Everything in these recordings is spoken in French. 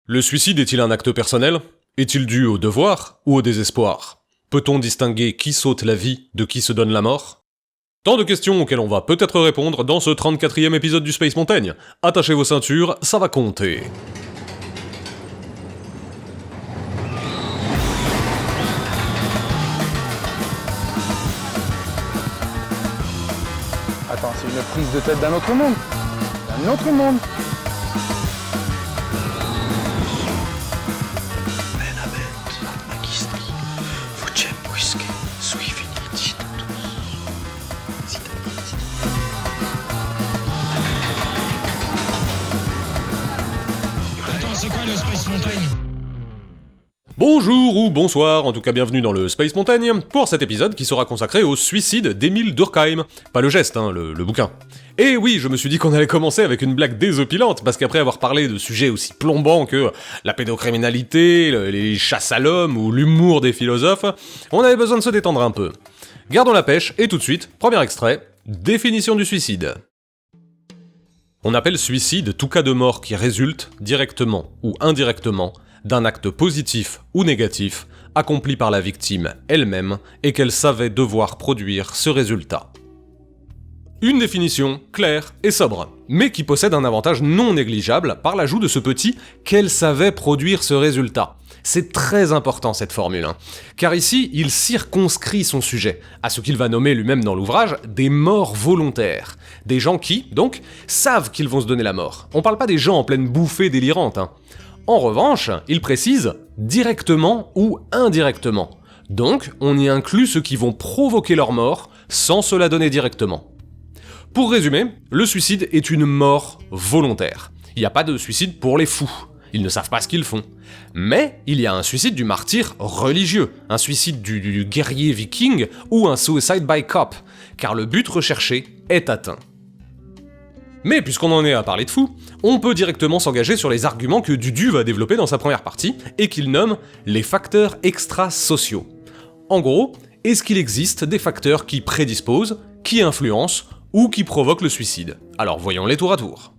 Le suicide est-il un acte personnel? Est-il dû au devoir ou au désespoir? Peut-on distinguer qui saute la vie de qui se donne la mort? Tant de questions auxquelles on va peut-être répondre dans ce 34e épisode du Space Mountain. Attachez vos ceintures, ça va compter. Attends, c'est une prise de tête d'un autre monde. D'un autre monde. C'est quoi le Space Mountain? Bonjour ou bonsoir, en tout cas bienvenue dans le Space Mountain, pour cet épisode qui sera consacré au suicide d'Émile Durkheim. Pas le geste, hein, le bouquin. Et oui, je me suis dit qu'on allait commencer avec une blague désopilante, parce qu'après avoir parlé de sujets aussi plombants que la pédocriminalité, les chasses à l'homme ou l'humour des philosophes, on avait besoin de se détendre un peu. Gardons la pêche, et tout de suite, premier extrait, définition du suicide. On appelle suicide tout cas de mort qui résulte, directement ou indirectement, d'un acte positif ou négatif accompli par la victime elle-même et qu'elle savait devoir produire ce résultat. Une définition claire et sobre, mais qui possède un avantage non négligeable par l'ajout de ce petit « qu'elle savait produire ce résultat ». C'est très important cette formule, car ici il circonscrit son sujet à ce qu'il va nommer lui-même dans l'ouvrage des morts volontaires. Des gens qui, donc, savent qu'ils vont se donner la mort. On parle pas des gens en pleine bouffée délirante. En revanche, il précise directement ou indirectement. Donc, on y inclut ceux qui vont provoquer leur mort sans se la donner directement. Pour résumer, le suicide est une mort volontaire. Il n'y a pas de suicide pour les fous. Ils ne savent pas ce qu'ils font. Mais il y a un suicide du martyr religieux, un suicide du guerrier viking ou un suicide by cop, car le but recherché est atteint. Mais puisqu'on en est à parler de fous, on peut directement s'engager sur les arguments que Dudu va développer dans sa première partie, et qu'il nomme les facteurs extrasociaux. En gros, est-ce qu'il existe des facteurs qui prédisposent, qui influencent, ou qui provoquent le suicide? Alors voyons-les tour à tour.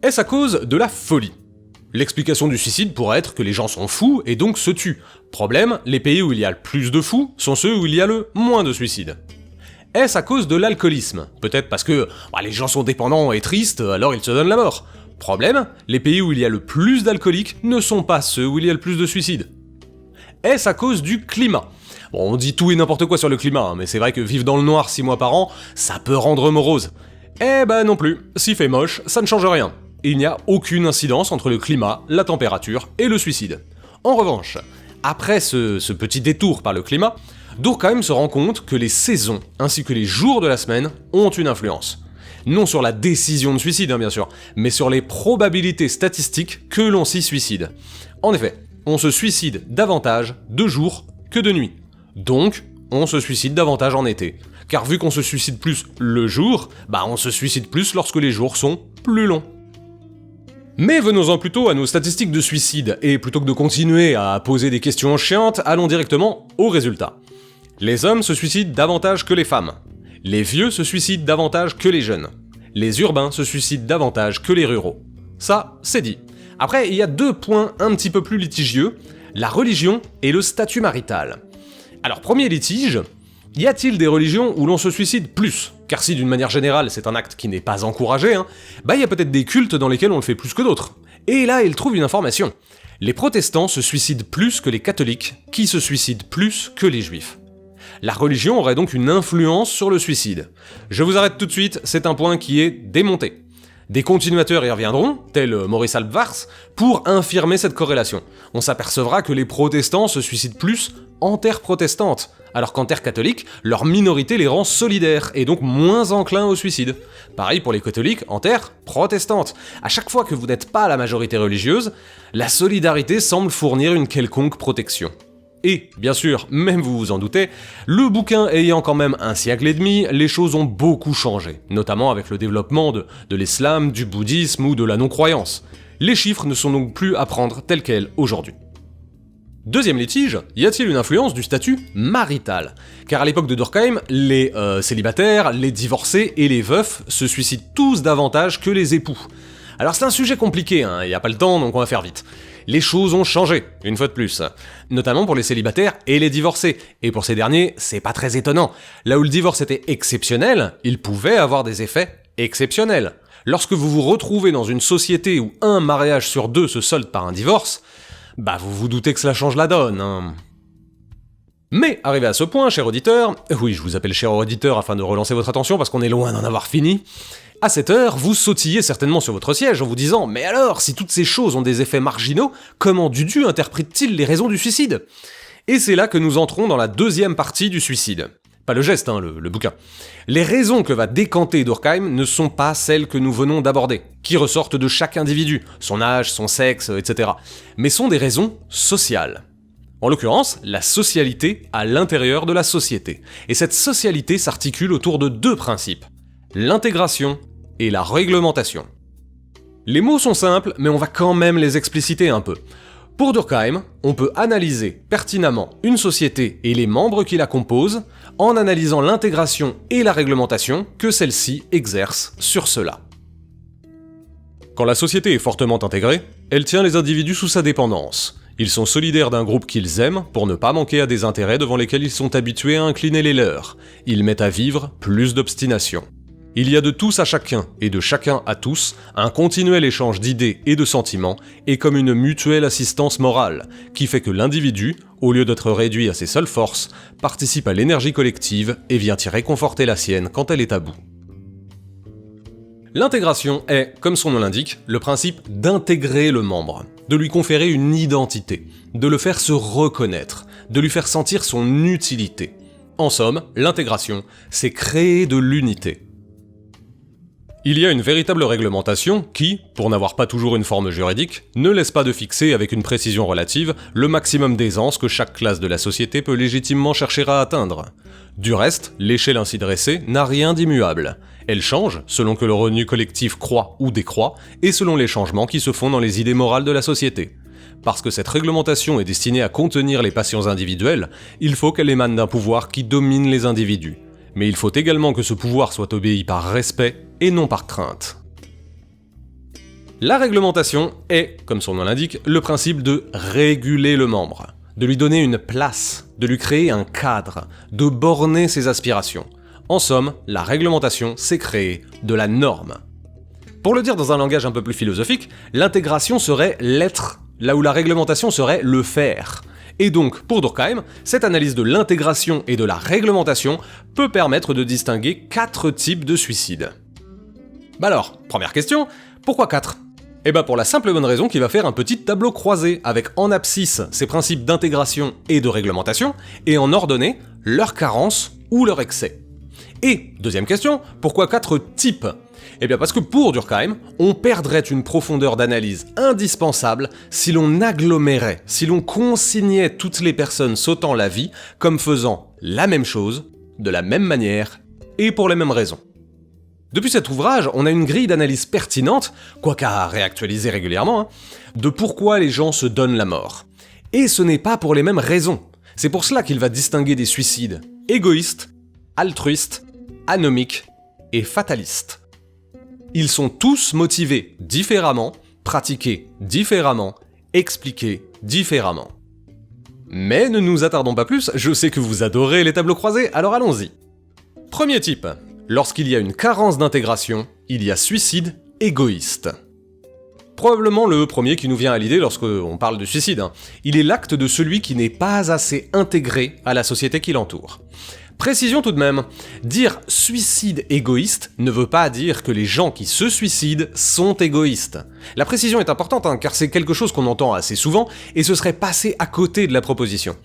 Est-ce à cause de la folie? L'explication du suicide pourrait être que les gens sont fous et donc se tuent. Problème, les pays où il y a le plus de fous sont ceux où il y a le moins de suicides. Est-ce à cause de l'alcoolisme? Peut-être parce que les gens sont dépendants et tristes, alors ils se donnent la mort. Problème, les pays où il y a le plus d'alcooliques ne sont pas ceux où il y a le plus de suicides. Est-ce à cause du climat? Bon, on dit tout et n'importe quoi sur le climat, mais c'est vrai que vivre dans le noir 6 mois par an, ça peut rendre morose. Eh ben non plus, s'il fait moche, ça ne change rien. Il n'y a aucune incidence entre le climat, la température et le suicide. En revanche, après ce petit détour par le climat, Durkheim se rend compte que les saisons ainsi que les jours de la semaine ont une influence. Non sur la décision de suicide, bien sûr, mais sur les probabilités statistiques que l'on s'y suicide. En effet, on se suicide davantage de jour que de nuit. Donc, on se suicide davantage en été. Car vu qu'on se suicide plus le jour, on se suicide plus lorsque les jours sont plus longs. Mais venons-en plutôt à nos statistiques de suicide, et plutôt que de continuer à poser des questions chiantes, allons directement aux résultats. Les hommes se suicident davantage que les femmes. Les vieux se suicident davantage que les jeunes. Les urbains se suicident davantage que les ruraux. Ça, c'est dit. Après, il y a 2 points un petit peu plus litigieux, la religion et le statut marital. Alors, premier litige, y a-t-il des religions où l'on se suicide plus? Car si d'une manière générale c'est un acte qui n'est pas encouragé, y a peut-être des cultes dans lesquels on le fait plus que d'autres. Et là, il trouve une information. Les protestants se suicident plus que les catholiques, qui se suicident plus que les juifs. La religion aurait donc une influence sur le suicide. Je vous arrête tout de suite, c'est un point qui est démonté. Des continuateurs y reviendront, tels Maurice Alpvars, pour infirmer cette corrélation. On s'apercevra que les protestants se suicident plus en terre protestante, alors qu'en terre catholique, leur minorité les rend solidaires, et donc moins enclins au suicide. Pareil pour les catholiques en terre protestante. À chaque fois que vous n'êtes pas la majorité religieuse, la solidarité semble fournir une quelconque protection. Et, bien sûr, même vous vous en doutez, le bouquin ayant quand même 1 siècle et demi, les choses ont beaucoup changé, notamment avec le développement de l'islam, du bouddhisme ou de la non-croyance. Les chiffres ne sont donc plus à prendre tels quels aujourd'hui. Deuxième litige, y a-t-il une influence du statut marital? Car à l'époque de Durkheim, les célibataires, les divorcés et les veufs se suicident tous davantage que les époux. Alors c'est un sujet compliqué, y a pas le temps donc on va faire vite. Les choses ont changé, une fois de plus. Notamment pour les célibataires et les divorcés. Et pour ces derniers, c'est pas très étonnant. Là où le divorce était exceptionnel, il pouvait avoir des effets exceptionnels. Lorsque vous vous retrouvez dans une société où un mariage sur 2 se solde par un divorce, bah vous vous doutez que cela change la donne, hein. Mais, arrivé à ce point, cher auditeur, oui, je vous appelle cher auditeur afin de relancer votre attention parce qu'on est loin d'en avoir fini, à cette heure, vous sautillez certainement sur votre siège en vous disant « Mais alors, si toutes ces choses ont des effets marginaux, comment Dudu interprète-t-il les raisons du suicide ?» Et c'est là que nous entrons dans la deuxième partie du suicide. Pas le geste, hein, le bouquin. Les raisons que va décanter Durkheim ne sont pas celles que nous venons d'aborder, qui ressortent de chaque individu, son âge, son sexe, etc., mais sont des raisons sociales. En l'occurrence, la socialité à l'intérieur de la société. Et cette socialité s'articule autour de 2 principes, l'intégration et la réglementation. Les mots sont simples, mais on va quand même les expliciter un peu. Pour Durkheim, on peut analyser pertinemment une société et les membres qui la composent en analysant l'intégration et la réglementation que celle-ci exerce sur cela. Quand la société est fortement intégrée, elle tient les individus sous sa dépendance. Ils sont solidaires d'un groupe qu'ils aiment pour ne pas manquer à des intérêts devant lesquels ils sont habitués à incliner les leurs. Ils mettent à vivre plus d'obstination. Il y a de tous à chacun et de chacun à tous un continuel échange d'idées et de sentiments et comme une mutuelle assistance morale qui fait que l'individu, au lieu d'être réduit à ses seules forces, participe à l'énergie collective et vient y réconforter la sienne quand elle est à bout. L'intégration est, comme son nom l'indique, le principe d'intégrer le membre, de lui conférer une identité, de le faire se reconnaître, de lui faire sentir son utilité. En somme, l'intégration, c'est créer de l'unité. Il y a une véritable réglementation qui, pour n'avoir pas toujours une forme juridique, ne laisse pas de fixer avec une précision relative le maximum d'aisance que chaque classe de la société peut légitimement chercher à atteindre. Du reste, l'échelle ainsi dressée n'a rien d'immuable. Elle change selon que le revenu collectif croît ou décroît et selon les changements qui se font dans les idées morales de la société. Parce que cette réglementation est destinée à contenir les passions individuelles, il faut qu'elle émane d'un pouvoir qui domine les individus. Mais il faut également que ce pouvoir soit obéi par respect et non par crainte. La réglementation est, comme son nom l'indique, le principe de réguler le membre, de lui donner une place, de lui créer un cadre, de borner ses aspirations. En somme, la réglementation, c'est créer de la norme. Pour le dire dans un langage un peu plus philosophique, l'intégration serait l'être, là où la réglementation serait le faire. Et donc, pour Durkheim, cette analyse de l'intégration et de la réglementation peut permettre de distinguer 4 types de suicides. Bah alors, première question, pourquoi 4 ? Eh ben pour la simple et bonne raison qu'il va faire un petit tableau croisé avec en abscisse ses principes d'intégration et de réglementation, et en ordonnée leurs carences ou leurs excès. Et, deuxième question, pourquoi 4 types ? Eh bien parce que pour Durkheim, on perdrait une profondeur d'analyse indispensable si l'on agglomérait, si l'on consignait toutes les personnes sautant la vie comme faisant la même chose, de la même manière et pour les mêmes raisons. Depuis cet ouvrage, on a une grille d'analyse pertinente, quoique à réactualiser régulièrement, de pourquoi les gens se donnent la mort. Et ce n'est pas pour les mêmes raisons. C'est pour cela qu'il va distinguer des suicides égoïstes, altruistes, anomiques et fatalistes. Ils sont tous motivés différemment, pratiqués différemment, expliqués différemment. Mais ne nous attardons pas plus, je sais que vous adorez les tableaux croisés, alors allons-y. Premier type. Lorsqu'il y a une carence d'intégration, il y a suicide égoïste. Probablement le premier qui nous vient à l'idée lorsqu'on parle de suicide. Il est l'acte de celui qui n'est pas assez intégré à la société qui l'entoure. Précision tout de même, dire suicide égoïste ne veut pas dire que les gens qui se suicident sont égoïstes. La précision est importante car c'est quelque chose qu'on entend assez souvent et ce serait passer à côté de la proposition.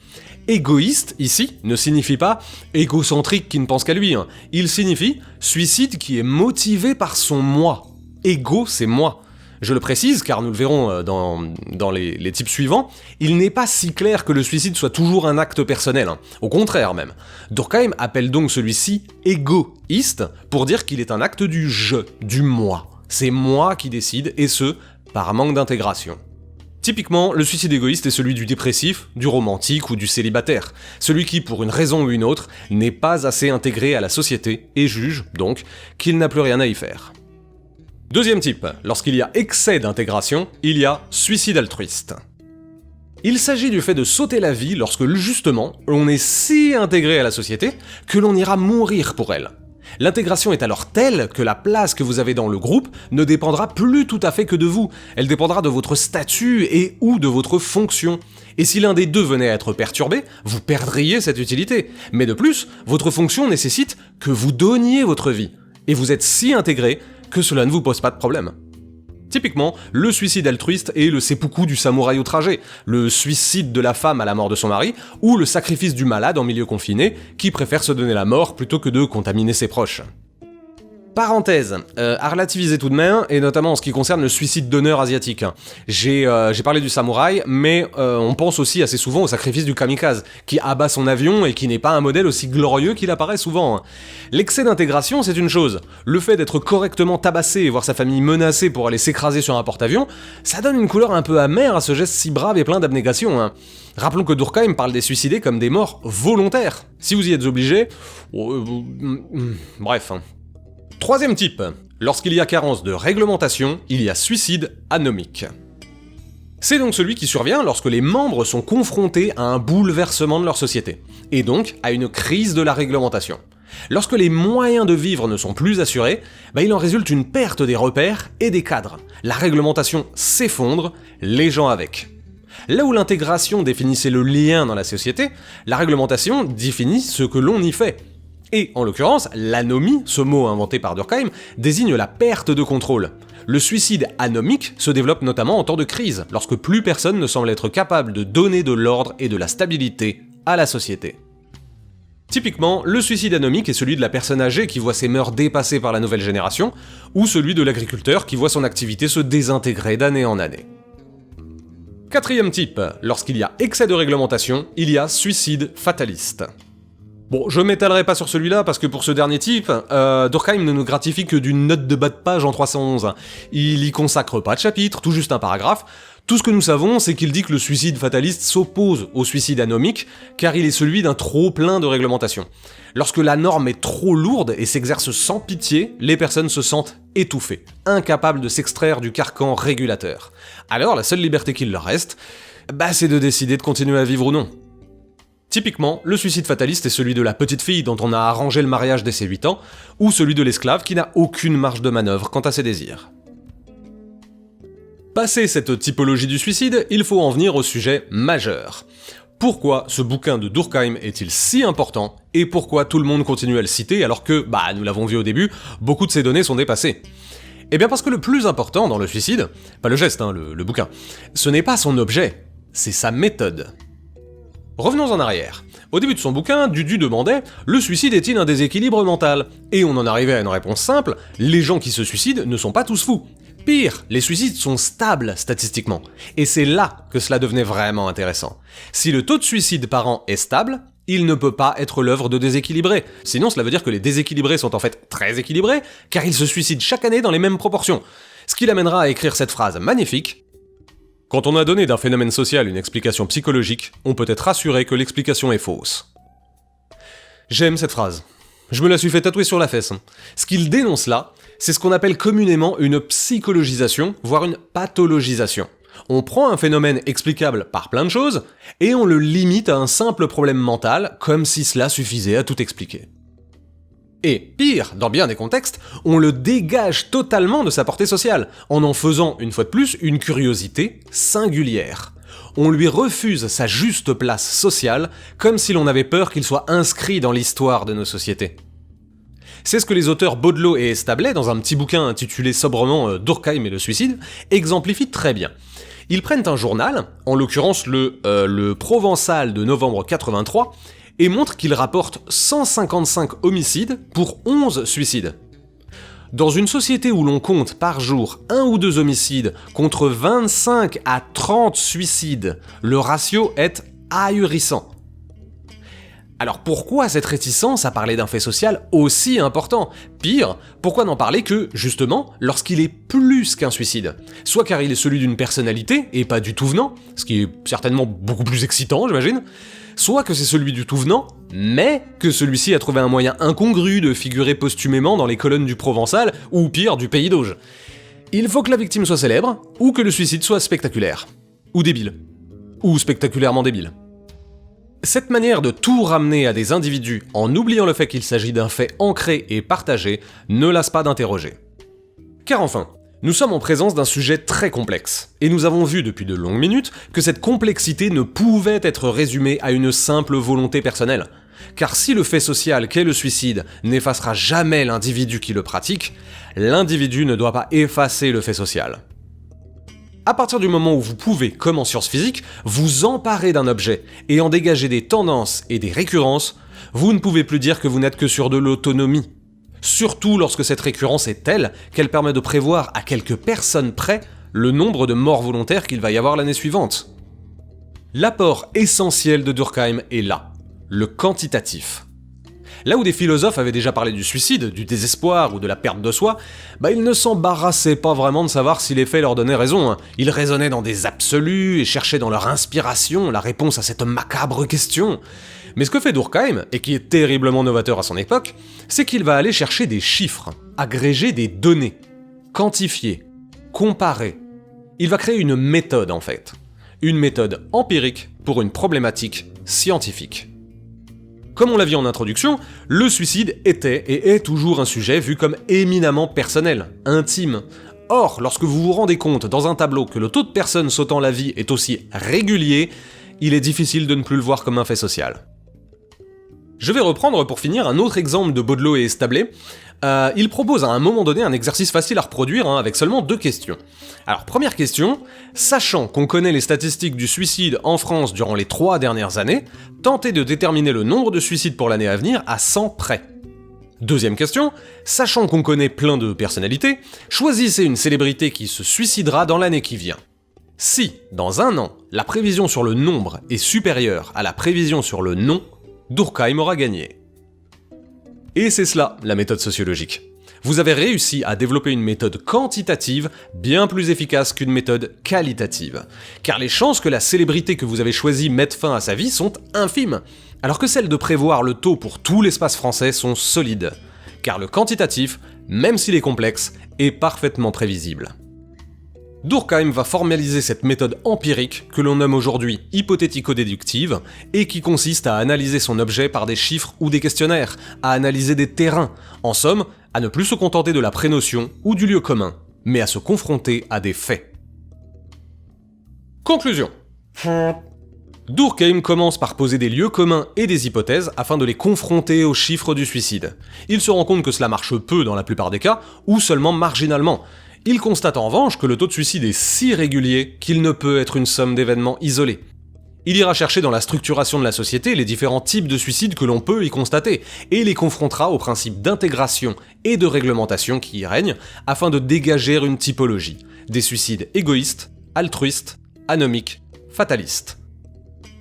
Égoïste, ici, ne signifie pas égocentrique qui ne pense qu'à lui, il signifie suicide qui est motivé par son moi. Égo, c'est moi. Je le précise, car nous le verrons dans les types suivants, il n'est pas si clair que le suicide soit toujours un acte personnel, au contraire même. Durkheim appelle donc celui-ci égoïste pour dire qu'il est un acte du je, du moi. C'est moi qui décide, et ce, par manque d'intégration. Typiquement, le suicide égoïste est celui du dépressif, du romantique ou du célibataire, celui qui, pour une raison ou une autre, n'est pas assez intégré à la société et juge, donc, qu'il n'a plus rien à y faire. Deuxième type, lorsqu'il y a excès d'intégration, il y a suicide altruiste. Il s'agit du fait de sauter la vie lorsque, justement, on est si intégré à la société que l'on ira mourir pour elle. L'intégration est alors telle que la place que vous avez dans le groupe ne dépendra plus tout à fait que de vous, elle dépendra de votre statut et ou de votre fonction. Et si l'un des deux venait à être perturbé, vous perdriez cette utilité. Mais de plus, votre fonction nécessite que vous donniez votre vie. Et vous êtes si intégré que cela ne vous pose pas de problème. Typiquement, le suicide altruiste est le seppuku du samouraï outragé, le suicide de la femme à la mort de son mari, ou le sacrifice du malade en milieu confiné, qui préfère se donner la mort plutôt que de contaminer ses proches. Parenthèse, à relativiser tout de même, et notamment en ce qui concerne le suicide d'honneur asiatique. J'ai parlé du samouraï, mais on pense aussi assez souvent au sacrifice du kamikaze, qui abat son avion et qui n'est pas un modèle aussi glorieux qu'il apparaît souvent. L'excès d'intégration, c'est une chose. Le fait d'être correctement tabassé et voir sa famille menacée pour aller s'écraser sur un porte-avions, ça donne une couleur un peu amère à ce geste si brave et plein d'abnégation. Rappelons que Durkheim parle des suicidés comme des morts volontaires. Si vous y êtes obligé... bref... Troisième type, lorsqu'il y a carence de réglementation, il y a suicide anomique. C'est donc celui qui survient lorsque les membres sont confrontés à un bouleversement de leur société, et donc à une crise de la réglementation. Lorsque les moyens de vivre ne sont plus assurés, il en résulte une perte des repères et des cadres. La réglementation s'effondre, les gens avec. Là où l'intégration définissait le lien dans la société, la réglementation définit ce que l'on y fait. Et, en l'occurrence, l'anomie, ce mot inventé par Durkheim, désigne la perte de contrôle. Le suicide anomique se développe notamment en temps de crise, lorsque plus personne ne semble être capable de donner de l'ordre et de la stabilité à la société. Typiquement, le suicide anomique est celui de la personne âgée qui voit ses mœurs dépassées par la nouvelle génération, ou celui de l'agriculteur qui voit son activité se désintégrer d'année en année. Quatrième type, lorsqu'il y a excès de réglementation, il y a suicide fataliste. Bon, je m'étalerai pas sur celui-là parce que pour ce dernier type, Durkheim ne nous gratifie que d'une note de bas de page en 311. Il y consacre pas de chapitre, tout juste un paragraphe. Tout ce que nous savons, c'est qu'il dit que le suicide fataliste s'oppose au suicide anomique, car il est celui d'un trop plein de réglementation. Lorsque la norme est trop lourde et s'exerce sans pitié, les personnes se sentent étouffées, incapables de s'extraire du carcan régulateur. Alors la seule liberté qu'il leur reste, c'est de décider de continuer à vivre ou non. Typiquement, le suicide fataliste est celui de la petite fille dont on a arrangé le mariage dès ses 8 ans, ou celui de l'esclave qui n'a aucune marge de manœuvre quant à ses désirs. Passé cette typologie du suicide, il faut en venir au sujet majeur. Pourquoi ce bouquin de Durkheim est-il si important, et pourquoi tout le monde continue à le citer alors que, nous l'avons vu au début, beaucoup de ces données sont dépassées? Eh bien parce que le plus important dans le suicide, pas le geste, le bouquin, ce n'est pas son objet, c'est sa méthode. Revenons en arrière. Au début de son bouquin, Dudu demandait « Le suicide est-il un déséquilibre mental ?» Et on en arrivait à une réponse simple « Les gens qui se suicident ne sont pas tous fous. Pire, les suicides sont stables statistiquement. » Et c'est là que cela devenait vraiment intéressant. Si le taux de suicide par an est stable, il ne peut pas être l'œuvre de déséquilibrés. Sinon cela veut dire que les déséquilibrés sont en fait très équilibrés, car ils se suicident chaque année dans les mêmes proportions. Ce qui l'amènera à écrire cette phrase magnifique: quand on a donné d'un phénomène social une explication psychologique, on peut être rassuré que l'explication est fausse. J'aime cette phrase. Je me la suis fait tatouer sur la fesse. Ce qu'il dénonce là, c'est ce qu'on appelle communément une psychologisation, voire une pathologisation. On prend un phénomène explicable par plein de choses, et on le limite à un simple problème mental, comme si cela suffisait à tout expliquer. Et pire, dans bien des contextes, on le dégage totalement de sa portée sociale, en faisant, une fois de plus, une curiosité singulière. On lui refuse sa juste place sociale, comme si l'on avait peur qu'il soit inscrit dans l'histoire de nos sociétés. C'est ce que les auteurs Baudelot et Establet, dans un petit bouquin intitulé sobrement Durkheim et le suicide, exemplifient très bien. Ils prennent un journal, en l'occurrence le Provençal de novembre 83, et montre qu'il rapporte 155 homicides pour 11 suicides. Dans une société où l'on compte par jour 1 ou 2 homicides contre 25 à 30 suicides, le ratio est ahurissant. Alors pourquoi cette réticence à parler d'un fait social aussi important? Pire, pourquoi n'en parler que, justement, lorsqu'il est plus qu'un suicide? Soit car il est celui d'une personnalité, et pas du tout venant, ce qui est certainement beaucoup plus excitant, j'imagine, soit que c'est celui du tout venant, mais que celui-ci a trouvé un moyen incongru de figurer posthumément dans les colonnes du Provençal, ou pire, du Pays d'Auge. Il faut que la victime soit célèbre, ou que le suicide soit spectaculaire. Ou débile. Ou spectaculairement débile. Cette manière de tout ramener à des individus en oubliant le fait qu'il s'agit d'un fait ancré et partagé ne lasse pas d'interroger. Car enfin, nous sommes en présence d'un sujet très complexe, et nous avons vu depuis de longues minutes que cette complexité ne pouvait être résumée à une simple volonté personnelle. Car si le fait social qu'est le suicide n'effacera jamais l'individu qui le pratique, l'individu ne doit pas effacer le fait social. À partir du moment où vous pouvez, comme en sciences physiques, vous emparer d'un objet et en dégager des tendances et des récurrences, vous ne pouvez plus dire que vous n'êtes que sur de l'autonomie. Surtout lorsque cette récurrence est telle qu'elle permet de prévoir à quelques personnes près le nombre de morts volontaires qu'il va y avoir l'année suivante. L'apport essentiel de Durkheim est là, le quantitatif. Là où des philosophes avaient déjà parlé du suicide, du désespoir ou de la perte de soi, ils ne s'embarrassaient pas vraiment de savoir si les faits leur donnaient raison. Ils raisonnaient dans des absolus et cherchaient dans leur inspiration la réponse à cette macabre question. Mais ce que fait Durkheim, et qui est terriblement novateur à son époque, c'est qu'il va aller chercher des chiffres, agréger des données, quantifier, comparer. Il va créer une méthode en fait. Une méthode empirique pour une problématique scientifique. Comme on l'a vu en introduction, le suicide était et est toujours un sujet vu comme éminemment personnel, intime. Or, lorsque vous vous rendez compte dans un tableau que le taux de personnes sautant la vie est aussi régulier, il est difficile de ne plus le voir comme un fait social. Je vais reprendre pour finir un autre exemple de Baudelot et Establet. Il propose à un moment donné un exercice facile à reproduire avec seulement 2 questions. Alors première question, sachant qu'on connaît les statistiques du suicide en France durant les 3 dernières années, tentez de déterminer le nombre de suicides pour l'année à venir à 100 près. Deuxième question, sachant qu'on connaît plein de personnalités, choisissez une célébrité qui se suicidera dans l'année qui vient. Si, dans un an, la prévision sur le nombre est supérieure à la prévision sur le nom, Durkheim aura gagné. Et c'est cela, la méthode sociologique. Vous avez réussi à développer une méthode quantitative bien plus efficace qu'une méthode qualitative. Car les chances que la célébrité que vous avez choisie mette fin à sa vie sont infimes, alors que celles de prévoir le taux pour tout l'espace français sont solides. Car le quantitatif, même s'il est complexe, est parfaitement prévisible. Durkheim va formaliser cette méthode empirique que l'on nomme aujourd'hui hypothético-déductive et qui consiste à analyser son objet par des chiffres ou des questionnaires, à analyser des terrains, en somme, à ne plus se contenter de la prénotion ou du lieu commun, mais à se confronter à des faits. Conclusion. Durkheim commence par poser des lieux communs et des hypothèses afin de les confronter aux chiffres du suicide. Il se rend compte que cela marche peu dans la plupart des cas, ou seulement marginalement. Il constate en revanche que le taux de suicide est si régulier qu'il ne peut être une somme d'événements isolés. Il ira chercher dans la structuration de la société les différents types de suicides que l'on peut y constater, et les confrontera aux principes d'intégration et de réglementation qui y règnent, afin de dégager une typologie, des suicides égoïstes, altruistes, anomiques, fatalistes.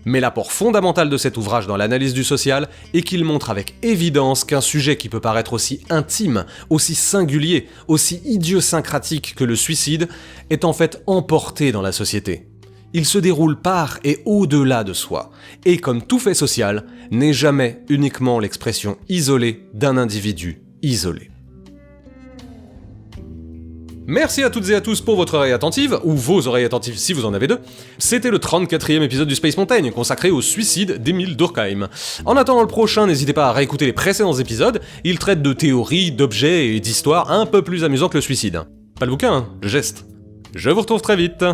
Mais l'apport fondamental de cet ouvrage dans l'analyse du social est qu'il montre avec évidence qu'un sujet qui peut paraître aussi intime, aussi singulier, aussi idiosyncratique que le suicide, est en fait emporté dans la société. Il se déroule par et au-delà de soi, et comme tout fait social, n'est jamais uniquement l'expression isolée d'un individu isolé. Merci à toutes et à tous pour votre oreille attentive, ou vos oreilles attentives si vous en avez 2. C'était le 34e épisode du Space Mountain, consacré au suicide d'Émile Durkheim. En attendant le prochain, n'hésitez pas à réécouter les précédents épisodes, ils traitent de théories, d'objets et d'histoires un peu plus amusants que le suicide. Pas le bouquin, le geste. Je vous retrouve très vite.